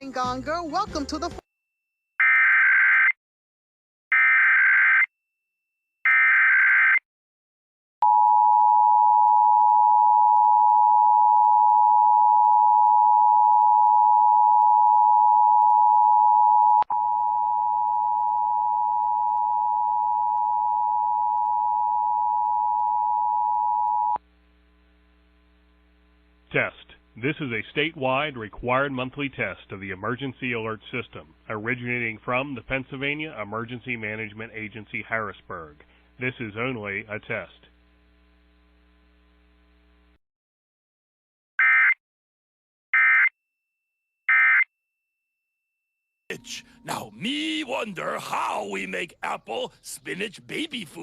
Gone Girl, welcome to the Test. This is a statewide required monthly test of the Emergency Alert System, originating from the Pennsylvania Emergency Management Agency, Harrisburg. This is only a test. Now me wonder how we make apple spinach baby food.